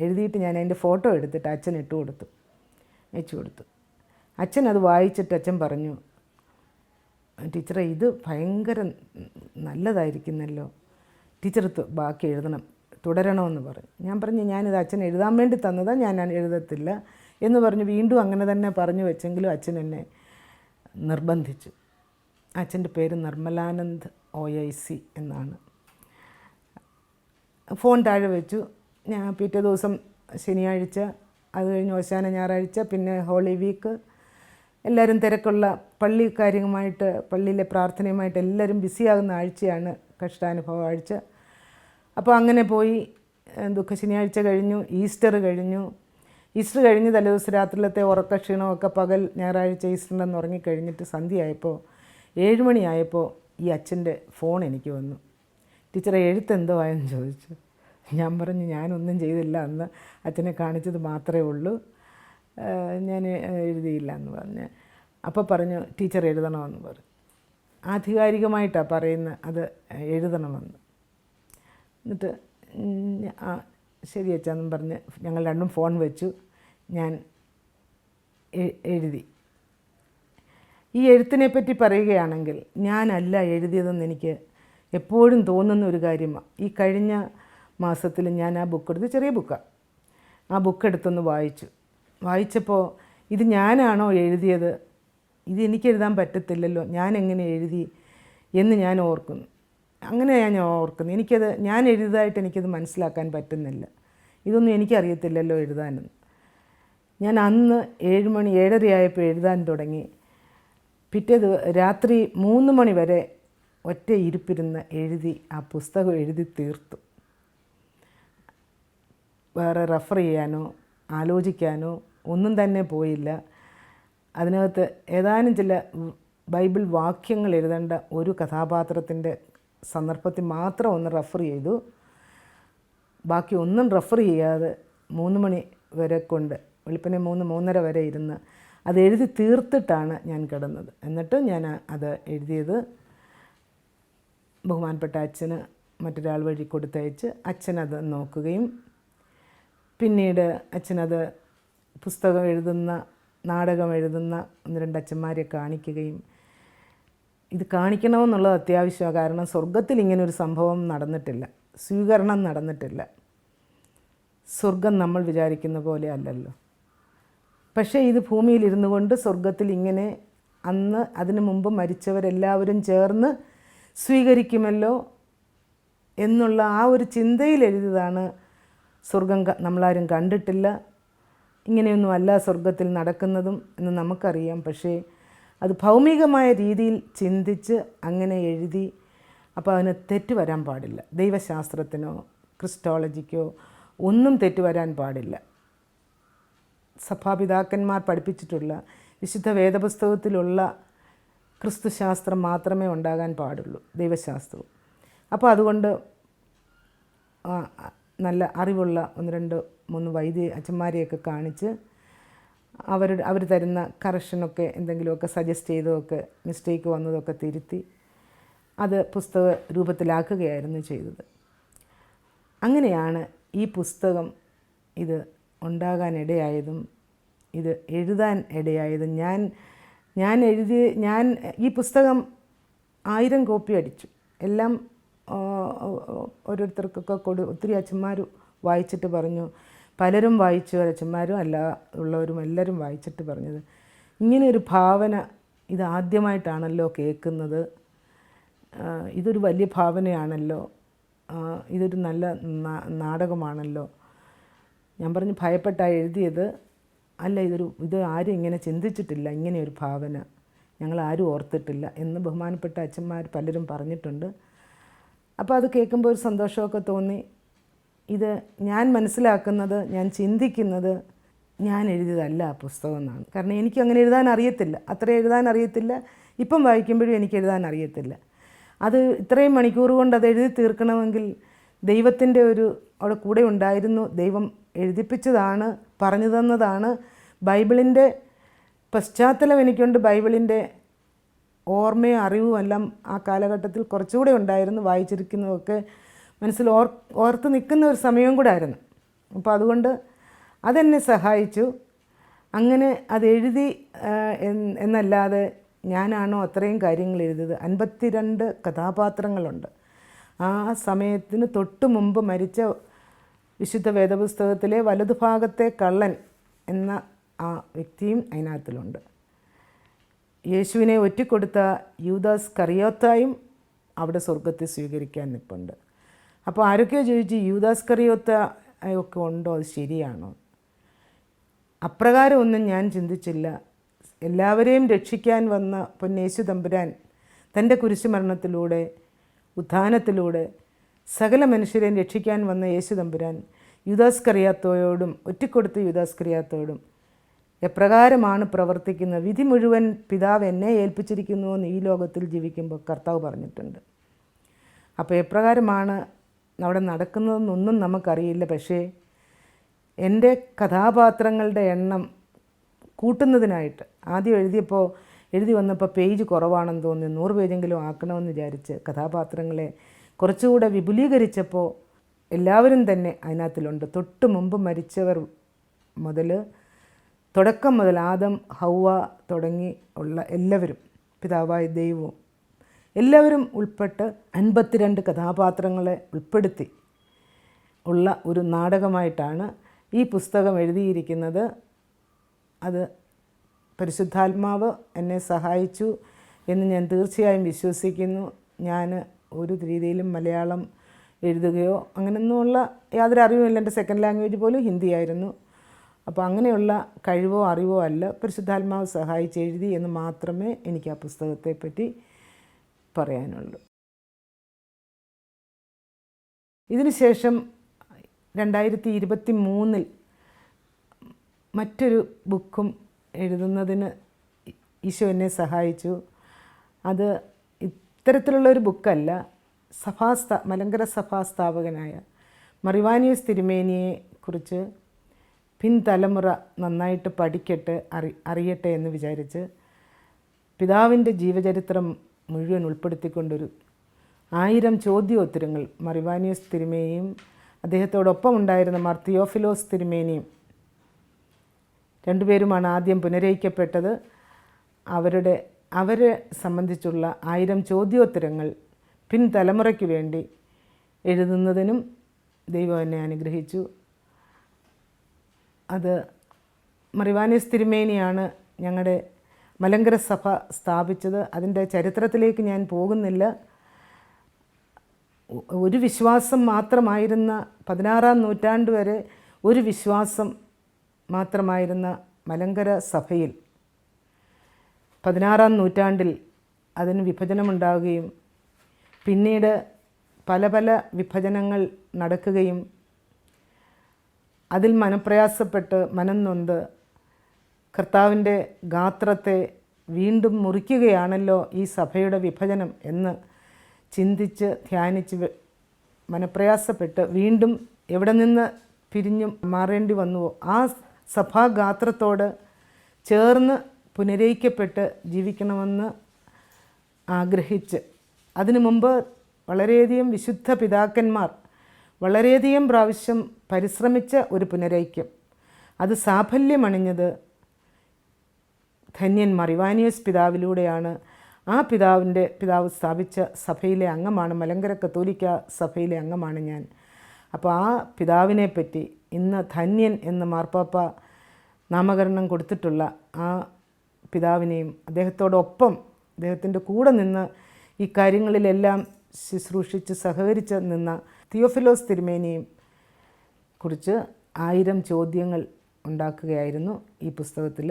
B: എഴുതിയിട്ട് ഞാൻ അതിൻ്റെ ഫോട്ടോ എടുത്തിട്ട് അച്ഛൻ അയച്ചു കൊടുത്തു. അച്ഛൻ അത് വായിച്ചിട്ട് അച്ഛൻ പറഞ്ഞു, ടീച്ചറെ, ഇത് ഭയങ്കര നല്ലതായിരിക്കുന്നല്ലോ, ടീച്ചർ ബാക്കി എഴുതണം, തുടരണമെന്ന് പറഞ്ഞു. ഞാൻ പറഞ്ഞു, ഞാനിത് അച്ഛൻ എഴുതാൻ വേണ്ടി തന്നതാണ്, ഞാൻ എഴുതത്തില്ല എന്ന് പറഞ്ഞു. വീണ്ടും അങ്ങനെ തന്നെ പറഞ്ഞു വെച്ചെങ്കിലും അച്ഛൻ എന്നെ നിർബന്ധിച്ചു. അച്ഛൻ്റെ പേര് നിർമ്മലാനന്ദ് OIC എന്നാണ്. ഫോൺ താഴെ വെച്ചു. ഞാൻ പിറ്റേ ദിവസം ശനിയാഴ്ച, അത് കഴിഞ്ഞ് ഓശാന ഞായറാഴ്ച, പിന്നെ ഹോളി വീക്ക്, എല്ലാവരും തിരക്കുള്ള പള്ളി കാര്യവുമായിട്ട്, പള്ളിയിലെ പ്രാർത്ഥനയുമായിട്ട് എല്ലാവരും ബിസിയാകുന്ന ആഴ്ചയാണ് കഷ്ടാനുഭവ ആഴ്ച. അപ്പോൾ അങ്ങനെ പോയി. ദുഃഖ ശനിയാഴ്ച കഴിഞ്ഞു, ഈസ്റ്റർ കഴിഞ്ഞു. ഈസ്റ്റർ കഴിഞ്ഞ് തലേദിവസം രാത്രിയിലത്തെ ഉറക്കക്ഷീണമൊക്കെ പകൽ ഞായറാഴ്ച ഈസ്റ്ററിൻ്റെ ഉറങ്ങിക്കഴിഞ്ഞിട്ട് സന്ധ്യയായപ്പോൾ 7 മണിയായപ്പോൾ ഈ അച്ഛൻ്റെ ഫോൺ എനിക്ക് വന്നു. ടീച്ചറെ, എഴുത്തെന്തോ ആയെന്ന് ചോദിച്ചു. ഞാൻ പറഞ്ഞു, ഞാനൊന്നും ചെയ്തില്ല, അന്ന് അച്ഛനെ കാണിച്ചത് മാത്രമേ ഉള്ളൂ, ഞാൻ എഴുതിയില്ല എന്ന് പറഞ്ഞ്. അപ്പോൾ പറഞ്ഞു, ടീച്ചർ എഴുതണമെന്ന് പറഞ്ഞു. ആധികാരികമായിട്ടാണ് പറയുന്നത്, അത് എഴുതണമെന്ന്. എന്നിട്ട് ശരി അച്ഛാന്നും പറഞ്ഞ് ഞങ്ങൾ 2 ഫോൺ വെച്ചു. ഞാൻ എഴുതി. ഈ എഴുത്തിനെ പറ്റി പറയുകയാണെങ്കിൽ, ഞാനല്ല എഴുതിയതെന്ന് എനിക്ക് എപ്പോഴും തോന്നുന്ന ഒരു കാര്യമാണ്. ഈ കഴിഞ്ഞ മാസത്തിൽ ഞാൻ ആ ബുക്ക് എടുത്ത്, ചെറിയ ബുക്കാണ്, ആ ബുക്ക് എടുത്തൊന്ന് വായിച്ചപ്പോൾ ഇത് ഞാനാണോ എഴുതിയത്, ഇത് എനിക്ക് എഴുതാൻ പറ്റത്തില്ലല്ലോ, ഞാൻ എങ്ങനെ എഴുതി എന്ന് ഞാൻ ഓർക്കുന്നു. അങ്ങനെയാണ് ഞാൻ ഓർക്കുന്നത്. ഞാൻ എഴുതിയതായിട്ട് എനിക്കത് മനസ്സിലാക്കാൻ പറ്റുന്നില്ല. ഇതൊന്നും എനിക്കറിയത്തില്ലല്ലോ എഴുതാനെന്ന്. ഞാൻ അന്ന് 7 മണി 7:30 ആയപ്പോൾ എഴുതാൻ തുടങ്ങി. രാത്രി 3 മണി വരെ ഒറ്റ ഇരുപ്പിരുന്ന് എഴുതി, ആ പുസ്തകം എഴുതി തീർത്തു. വേറെ റെഫർ ചെയ്യാനോ ആലോചിക്കാനോ ഒന്നും തന്നെ പോയില്ല. അതിനകത്ത് ഏതാനും ചില ബൈബിൾ വാക്യങ്ങൾ എഴുതേണ്ട ഒരു കഥാപാത്രത്തിൻ്റെ സന്ദർഭത്തിൽ മാത്രം ഒന്ന് റെഫർ ചെയ്തു. ബാക്കി ഒന്നും റെഫർ ചെയ്യാതെ 3 മണി വരെ കൊണ്ട്, വെളുപ്പിനെ 3-3:30 വരെ ഇരുന്ന് അത് എഴുതി തീർത്തിട്ടാണ് ഞാൻ കിടന്നത്. എന്നിട്ട് ഞാൻ അത് എഴുതിയത് ബഹുമാനപ്പെട്ട അച്ഛന് മറ്റൊരാൾ വഴി കൊടുത്തയച്ച് അച്ഛനത് നോക്കുകയും പിന്നീട് അച്ഛനത് പുസ്തകം എഴുതുന്ന, നാടകം എഴുതുന്ന 1-2 അച്ഛന്മാരെ കാണിക്കുകയും, ഇത് കാണിക്കണമെന്നുള്ളത് അത്യാവശ്യമാണ്, കാരണം സ്വർഗത്തിൽ ഇങ്ങനൊരു സംഭവം നടന്നിട്ടില്ല, സ്വീകരണം നടന്നിട്ടില്ല. സ്വർഗം നമ്മൾ വിചാരിക്കുന്ന പോലെ അല്ലല്ലോ. പക്ഷേ ഇത് ഭൂമിയിലിരുന്നു കൊണ്ട് സ്വർഗത്തിൽ ഇങ്ങനെ അന്ന് അതിനു മുമ്പ് മരിച്ചവരെല്ലാവരും ചേർന്ന് സ്വീകരിക്കുമല്ലോ എന്നുള്ള ആ ഒരു ചിന്തയിൽ എഴുതിയതാണ് നമ്മളാരും കണ്ടിട്ടില്ല, ഇങ്ങനെയൊന്നും അല്ല സ്വർഗത്തിൽ നടക്കുന്നതും എന്ന് നമുക്കറിയാം. പക്ഷേ അത് ഭൗമികമായ രീതിയിൽ ചിന്തിച്ച് അങ്ങനെ എഴുതി. അപ്പോൾ അതിന് തെറ്റ് വരാൻ പാടില്ല. ദൈവശാസ്ത്രത്തിനോ ക്രിസ്റ്റോളജിക്കോ ഒന്നും തെറ്റ് വരാൻ പാടില്ല. സഭാപിതാക്കന്മാർ പഠിപ്പിച്ചിട്ടുള്ള വിശുദ്ധ വേദപുസ്തകത്തിലുള്ള ക്രിസ്തുശാസ്ത്രം മാത്രമേ ഉണ്ടാകാൻ പാടുള്ളൂ, ദൈവശാസ്ത്രവും. അപ്പോൾ അതുകൊണ്ട് നല്ല അറിവുള്ള 1-2-3 അച്ഛന്മാരെയൊക്കെ കാണിച്ച് അവർ തരുന്ന കറക്ഷനൊക്കെ എന്തെങ്കിലുമൊക്കെ സജസ്റ്റ് ചെയ്തതൊക്കെ മിസ്റ്റേക്ക് വന്നതൊക്കെ തിരുത്തി അത് പുസ്തക രൂപത്തിലാക്കുകയായിരുന്നു ചെയ്തത്. അങ്ങനെയാണ് ഈ പുസ്തകം ഇത് ഉണ്ടാകാനിടയായതും ഇത് എഴുതാൻ ഇടയായതും. ഞാൻ ഈ പുസ്തകം 1000 കോപ്പി അടിച്ചു. എല്ലാം ഓരോരുത്തർക്കൊക്കെ ഒത്തിരി അച്ഛന്മാർ വായിച്ചിട്ട് പറഞ്ഞു, പലരും വായിച്ചു, അച്ഛന്മാരും അല്ല ഉള്ളവരും എല്ലാവരും വായിച്ചിട്ട് പറഞ്ഞത്, ഇങ്ങനെയൊരു ഭാവന ഇത് ആദ്യമായിട്ടാണല്ലോ കേൾക്കുന്നത്, ഇതൊരു വലിയ ഭാവനയാണല്ലോ, ഇതൊരു നല്ല നാടകമാണല്ലോ. ഞാൻ പറഞ്ഞു ഭയപ്പെട്ടാണ് എഴുതിയത്, അല്ല ഇത് ആരും ഇങ്ങനെ ചിന്തിച്ചിട്ടില്ല, ഇങ്ങനെയൊരു ഭാവന ഞങ്ങളാരും ഓർത്തിട്ടില്ല എന്ന് ബഹുമാനപ്പെട്ട അച്ഛന്മാർ പലരും പറഞ്ഞിട്ടുണ്ട്. അപ്പോൾ അത് കേൾക്കുമ്പോൾ ഒരു സന്തോഷമൊക്കെ തോന്നി. ഇത് ഞാൻ മനസ്സിലാക്കുന്നത്, ഞാൻ ചിന്തിക്കുന്നത് ഞാൻ എഴുതിയതല്ല ആ പുസ്തകം എന്നാണ്. കാരണം എനിക്ക് അങ്ങനെ എഴുതാൻ അറിയത്തില്ല, അത്ര എഴുതാൻ അറിയത്തില്ല. ഇപ്പം വായിക്കുമ്പോഴും എനിക്ക് എഴുതാൻ അറിയത്തില്ല. അത് ഇത്രയും മണിക്കൂർ കൊണ്ട് അത് എഴുതി തീർക്കണമെങ്കിൽ ദൈവത്തിൻ്റെ അവിടെ കൂടെ ഉണ്ടായിരുന്നു. ദൈവം എഴുതിപ്പിച്ചതാണ്, പറഞ്ഞു തന്നതാണ്. ബൈബിളിൻ്റെ പശ്ചാത്തലം എനിക്കുണ്ട്, ബൈബിളിൻ്റെ ഓർമ്മയും അറിവും എല്ലാം ആ കാലഘട്ടത്തിൽ കുറച്ചുകൂടെ ഉണ്ടായിരുന്നു. വായിച്ചിരിക്കുന്നതൊക്കെ മനസ്സിൽ ഓർത്ത് നിൽക്കുന്ന ഒരു സമയവും കൂടെ ആയിരുന്നു. അപ്പോൾ അതുകൊണ്ട് അതെന്നെ സഹായിച്ചു. അങ്ങനെ അത് എഴുതി എന്നല്ലാതെ ഞാനാണോ അത്രയും കാര്യങ്ങൾ എഴുതിയത്? 52 കഥാപാത്രങ്ങളുണ്ട്. ആ സമയത്തിന് തൊട്ട് മുമ്പ് മരിച്ച വിശുദ്ധ വേദപുസ്തകത്തിലെ വലതുഭാഗത്തെ കള്ളൻ എന്ന ആ വ്യക്തിയും അതിനകത്തിലുണ്ട്. യേശുവിനെ ഒറ്റിക്കൊടുത്ത യൂദാസ് കറിയോത്തായും അവിടെ സ്വർഗത്തിൽ സ്വീകരിക്കാൻ നിൽപ്പുണ്ട്. അപ്പോൾ ആരൊക്കെയോ ചോദിച്ചു, യൂദാസ് കറിയോത്ത ഒക്കെ ഉണ്ടോ, അത് ശരിയാണോ? അപ്രകാരമൊന്നും ഞാൻ ചിന്തിച്ചില്ല. എല്ലാവരെയും രക്ഷിക്കാൻ വന്ന പൊന്നേശു തമ്പുരാൻ തൻ്റെ കുരിശുമരണത്തിലൂടെ ഉത്ഥാനത്തിലൂടെ സകല മനുഷ്യരെയും രക്ഷിക്കാൻ വന്ന യേശു തമ്പുരാൻ യൂദാസ് കറിയാത്തോയോടും ഒറ്റിക്കൊടുത്ത യൂദാസ് കറിയാത്തോയോടും എപ്രകാരമാണ് പ്രവർത്തിക്കുന്നത്, വിധി മുഴുവൻ പിതാവ് എന്നെ ഏൽപ്പിച്ചിരിക്കുന്നുവെന്ന് ഈ ലോകത്തിൽ ജീവിക്കുമ്പോൾ കർത്താവ് പറഞ്ഞിട്ടുണ്ട്. അപ്പോൾ എപ്രകാരമാണ് അവിടെ നടക്കുന്നതെന്നൊന്നും നമുക്കറിയില്ല. പക്ഷേ എൻ്റെ കഥാപാത്രങ്ങളുടെ എണ്ണം കൂട്ടുന്നതിനായിട്ട് ആദ്യം എഴുതി വന്നപ്പോൾ പേജ് കുറവാണെന്ന് തോന്നി, 100 പേജെങ്കിലും ആക്കണമെന്ന് വിചാരിച്ച് കഥാപാത്രങ്ങളെ കുറച്ചുകൂടെ വിപുലീകരിച്ചപ്പോൾ എല്ലാവരും തന്നെ അതിനകത്തിലുണ്ട്. തൊട്ട് മുമ്പ് മരിച്ചവർ മുതൽ തുടക്കം മുതൽ ആദം ഹൗവ തുടങ്ങി ഉള്ള എല്ലാവരും, പിതാവായ ദൈവവും എല്ലാവരും ഉൾപ്പെട്ട് 52 കഥാപാത്രങ്ങളെ ഉൾപ്പെടുത്തി ഉള്ള ഒരു നാടകമായിട്ടാണ് ഈ പുസ്തകം എഴുതിയിരിക്കുന്നത്. അത് പരിശുദ്ധാത്മാവ് എന്നെ സഹായിച്ചു എന്ന് ഞാൻ തീർച്ചയായും വിശ്വസിക്കുന്നു. ഞാൻ ഒരു രീതിയിലും മലയാളം എഴുതുകയോ അങ്ങനെയൊന്നുമുള്ള യാതൊരു അറിവുമില്ല. എൻ്റെ സെക്കൻഡ് ലാംഗ്വേജ് പോലും ഹിന്ദിയായിരുന്നു. അപ്പോൾ അങ്ങനെയുള്ള കഴിവോ അറിവോ അല്ല, പരിശുദ്ധാത്മാവ് സഹായിച്ച് എഴുതി എന്ന് മാത്രമേ എനിക്ക് ആ പുസ്തകത്തെപ്പറ്റി പറയാനുള്ളൂ. ഇതിനുശേഷം 2023 മറ്റൊരു ബുക്കും എഴുതുന്നതിന് ഈശോ എന്നെ സഹായിച്ചു. അത് ഇത്തരത്തിലുള്ളൊരു ബുക്കല്ല. മലങ്കര സഭാസ്ഥാപകനായ മറിവാനിയോസ് തിരുമേനിയെ കുറിച്ച് പിൻതലമുറ നന്നായിട്ട് പഠിക്കട്ടെ, അറിയട്ടെ എന്ന് വിചാരിച്ച് പിതാവിൻ്റെ ജീവചരിത്രം മുഴുവൻ ഉൾപ്പെടുത്തിക്കൊണ്ടൊരു 1000 ചോദ്യോത്തരങ്ങൾ മറിവാനിയോസ് തിരുമേനിയും അദ്ദേഹത്തോടൊപ്പം ഉണ്ടായിരുന്ന മാർ തിയോഫിലോസ് തിരുമേനിയും രണ്ടുപേരുമാണ് ആദ്യം പുനരയിക്കപ്പെട്ടത്. അവരെ സംബന്ധിച്ചുള്ള 1000 ചോദ്യോത്തരങ്ങൾ പിൻതലമുറയ്ക്ക് വേണ്ടി എഴുതുന്നതിനും ദൈവം എന്നെ അനുഗ്രഹിച്ചു. അത് മറിവാനിയോസ് തിരുമേനിയാണ് ഞങ്ങളുടെ മലങ്കര സഭ സ്ഥാപിച്ചത്. അതിൻ്റെ ചരിത്രത്തിലേക്ക് ഞാൻ പോകുന്നില്ല. ഒരു വിശ്വാസം മാത്രമായിരുന്ന 16-ാം നൂറ്റാണ്ട് വരെ ഒരു വിശ്വാസം മാത്രമായിരുന്ന മലങ്കര സഭയിൽ 16-ാം നൂറ്റാണ്ടിൽ അതിന് വിഭജനമുണ്ടാവുകയും പിന്നീട് പല പല വിഭജനങ്ങൾ നടക്കുകയും അതിൽ മനപ്രയാസപ്പെട്ട് മനം നൊന്ത് കർത്താവിൻ്റെ ഗാത്രത്തെ വീണ്ടും മുറിക്കുകയാണല്ലോ ഈ സഭയുടെ വിഭജനം എന്ന് ചിന്തിച്ച് ധ്യാനിച്ച് മനപ്രയാസപ്പെട്ട് വീണ്ടും എവിടെ നിന്ന് പിരിഞ്ഞു മാറേണ്ടി വന്നുവോ ആ സഭാഗാത്രത്തോട് ചേർന്ന് പുനരയിക്കപ്പെട്ട് ജീവിക്കണമെന്ന് ആഗ്രഹിച്ച് അതിനു മുമ്പ് വളരെയധികം വിശുദ്ധ പിതാക്കന്മാർ വളരെയധികം പ്രാവശ്യം പരിശ്രമിച്ച ഒരു പുനരൈക്യം, അത് സാഫല്യമണിഞ്ഞത് ധന്യൻ മറിവാനിയോസ് പിതാവിലൂടെയാണ്. ആ പിതാവ് സ്ഥാപിച്ച സഭയിലെ അംഗമാണ്, മലങ്കര കത്തോലിക്ക സഭയിലെ അംഗമാണ് ഞാൻ. അപ്പോൾ ആ പിതാവിനെ പറ്റി ഇന്ന് ധന്യൻ എന്ന് മാർപ്പാപ്പ നാമകരണം കൊടുത്തിട്ടുള്ള ആ പിതാവിനെയും അദ്ദേഹത്തോടൊപ്പം അദ്ദേഹത്തിൻ്റെ കൂടെ നിന്ന് ഈ കാര്യങ്ങളിലെല്ലാം ശുശ്രൂഷിച്ച് സഹകരിച്ച് നിന്ന തിയോഫിലോസ് തിരുമേനിയും കുറിച്ച് 1000 ചോദ്യങ്ങൾ ഉണ്ടാക്കുകയായിരുന്നു ഈ പുസ്തകത്തിൽ.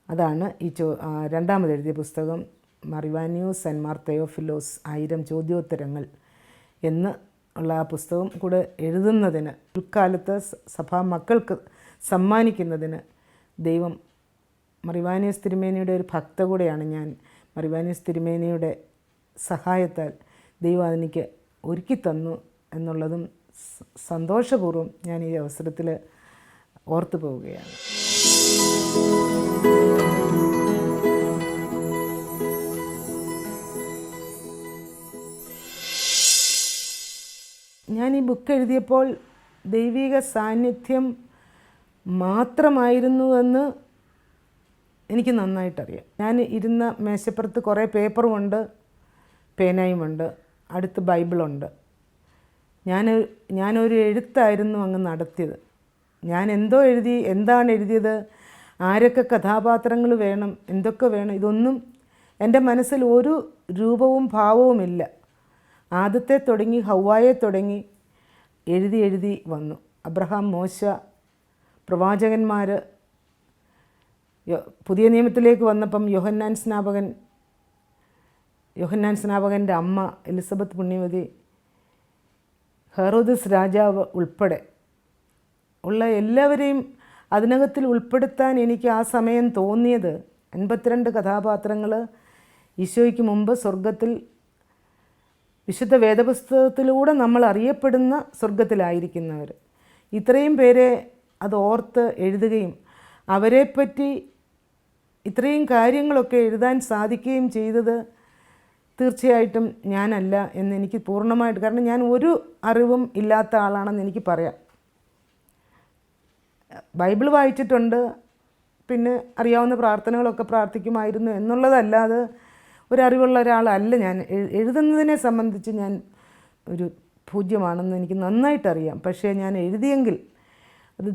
B: അതാണ് ഈ രണ്ടാമത് എഴുതിയ പുസ്തകം, മറിവാനിയോസ് ആൻഡ് മാർ തിയോഫിലോസ് 1000 ചോദ്യോത്തരങ്ങൾ എന്ന് ഉള്ള ആ പുസ്തകം കൂടെ എഴുതുന്നതിന്, പിൽക്കാലത്ത് സഭാ മക്കൾക്ക് സമ്മാനിക്കുന്നതിന് ദൈവം, മറിവാനിയോസ് തിരുമേനിയുടെ ഒരു ഭക്ത കൂടെയാണ് ഞാൻ. മറിവാനിയോസ് തിരുമേനിയുടെ സഹായത്താൽ ദൈവം അതെനിക്ക് ഒരുക്കി തന്നു എന്നുള്ളതും സന്തോഷപൂർവ്വം ഞാൻ ഈ അവസരത്തിൽ ഓർത്തു പോവുകയാണ്. ഞാൻ ഈ ബുക്ക് എഴുതിയപ്പോൾ ദൈവിക സാന്നിധ്യം മാത്രമായിരുന്നുവെന്ന് എനിക്ക് നന്നായിട്ടറിയാം. ഞാൻ ഇരുന്ന മേശപ്പുറത്ത് കുറേ പേപ്പറുമുണ്ട്, പേനയുമുണ്ട്, അടുത്ത് ബൈബിളുണ്ട്. ഞാനൊരു എഴുത്തായിരുന്നു അങ്ങ് നടത്തിയത്. ഞാൻ എന്താണ് എഴുതിയത്, ആരൊക്കെ കഥാപാത്രങ്ങൾ വേണം, എന്തൊക്കെ വേണം, ഇതൊന്നും എൻ്റെ മനസ്സിൽ ഒരു രൂപവും ഭാവവുമില്ല. ആദത്തെ തുടങ്ങി ഹൗവായെ തുടങ്ങി എഴുതി വന്നു. അബ്രഹാം, മോശ, പ്രവാചകന്മാർ, പുതിയ നിയമത്തിലേക്ക് വന്നപ്പം യോഹന്നാൻ സ്നാപകൻ്റെ അമ്മ എലിസബത്ത് പുണ്യവതി, ഹെറോദസ് രാജാവ് ഉൾപ്പെടെ ഉള്ള എല്ലാവരെയും അതിനകത്തിൽ ഉൾപ്പെടുത്താൻ എനിക്ക് ആ സമയം തോന്നിയത് 82 കഥാപാത്രങ്ങൾ ഈശോയ്ക്ക് മുമ്പ് സ്വർഗത്തിൽ വിശുദ്ധ വേദപുസ്തകത്തിലൂടെ നമ്മൾ അറിയപ്പെടുന്ന സ്വർഗത്തിലായിരിക്കുന്നവർ. ഇത്രയും പേരെ അത് ഓർത്ത് എഴുതുകയും അവരെപ്പറ്റി ഇത്രയും കാര്യങ്ങളൊക്കെ എഴുതാൻ സാധിക്കുകയും ചെയ്തത് തീർച്ചയായിട്ടും ഞാനല്ല എന്നെനിക്ക് പൂർണ്ണമായിട്ട്, കാരണം ഞാൻ ഒരു അറിവും ഇല്ലാത്ത ആളാണെന്ന് എനിക്ക് പറയാം. ബൈബിൾ വായിച്ചിട്ടുണ്ട്, പിന്നെ അറിയാവുന്ന പ്രാർത്ഥനകളൊക്കെ പ്രാർത്ഥിക്കുമായിരുന്നു എന്നുള്ളതല്ലാതെ ഒരറിവുള്ള ഒരാളല്ല ഞാൻ. എഴുതുന്നതിനെ സംബന്ധിച്ച് ഞാൻ ഒരു പൂജ്യമാണെന്ന് എനിക്ക് നന്നായിട്ടറിയാം. പക്ഷേ ഞാൻ എഴുതിയെങ്കിൽ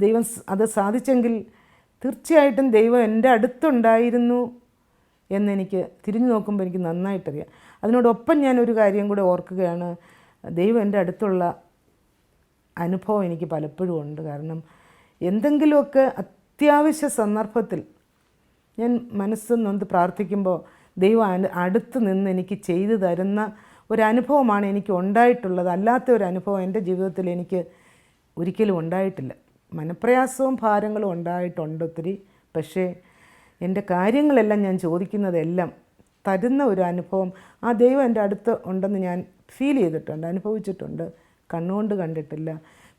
B: ദൈവം അത് സാധിച്ചെങ്കിൽ തീർച്ചയായിട്ടും ദൈവം എൻ്റെ അടുത്തുണ്ടായിരുന്നു എന്നെനിക്ക് തിരിഞ്ഞു നോക്കുമ്പോൾ എനിക്ക് നന്നായിട്ടറിയാം. അതിനോടൊപ്പം ഞാനൊരു കാര്യം കൂടെ ഓർക്കുകയാണ്, ദൈവം എൻ്റെ അടുത്തുള്ള അനുഭവം എനിക്ക് പലപ്പോഴും ഉണ്ട്. കാരണം എന്തെങ്കിലുമൊക്കെ അത്യാവശ്യ സന്ദർഭത്തിൽ ഞാൻ മനസ്സ് നൊന്ത് പ്രാർത്ഥിക്കുമ്പോൾ ദൈവം അടുത്ത് നിന്ന് എനിക്ക് ചെയ്തു തരുന്ന ഒരനുഭവമാണ് എനിക്ക് ഉണ്ടായിട്ടുള്ളത്. അല്ലാത്ത ഒരു അനുഭവം എൻ്റെ ജീവിതത്തിൽ എനിക്ക് ഒരിക്കലും ഉണ്ടായിട്ടില്ല. മനപ്രയാസവും ഭാരങ്ങളും ഉണ്ടായിട്ടുണ്ട് ഒത്തിരി. പക്ഷേ എൻ്റെ കാര്യങ്ങളെല്ലാം ഞാൻ ചോദിക്കുന്നതെല്ലാം തരുന്ന ഒരു അനുഭവം ആ ദൈവം എൻ്റെ അടുത്ത് ഉണ്ടെന്ന് ഞാൻ ഫീൽ ചെയ്തിട്ടുണ്ട്, അനുഭവിച്ചിട്ടുണ്ട്. കണ്ണുകൊണ്ട് കണ്ടിട്ടില്ല,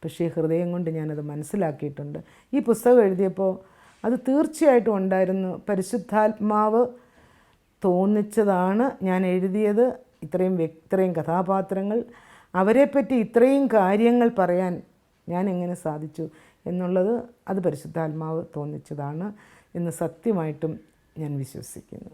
B: പക്ഷേ ഹൃദയം കൊണ്ട് ഞാനത് മനസ്സിലാക്കിയിട്ടുണ്ട്. ഈ പുസ്തകം എഴുതിയപ്പോൾ അത് തീർച്ചയായിട്ടും ഉണ്ടായിരുന്നു. പരിശുദ്ധാത്മാവ് തോന്നിച്ചതാണ് ഞാൻ എഴുതിയത്. ഇത്രയും കഥാപാത്രങ്ങൾ, അവരെപ്പറ്റി ഇത്രയും കാര്യങ്ങൾ പറയാൻ ഞാൻ എങ്ങനെ സാധിച്ചു എന്നുള്ളത് അത് പരിശുദ്ധാത്മാവ് തോന്നിച്ചതാണ് എന്ന് സത്യമായിട്ടും ഞാൻ വിശ്വസിക്കുന്നു.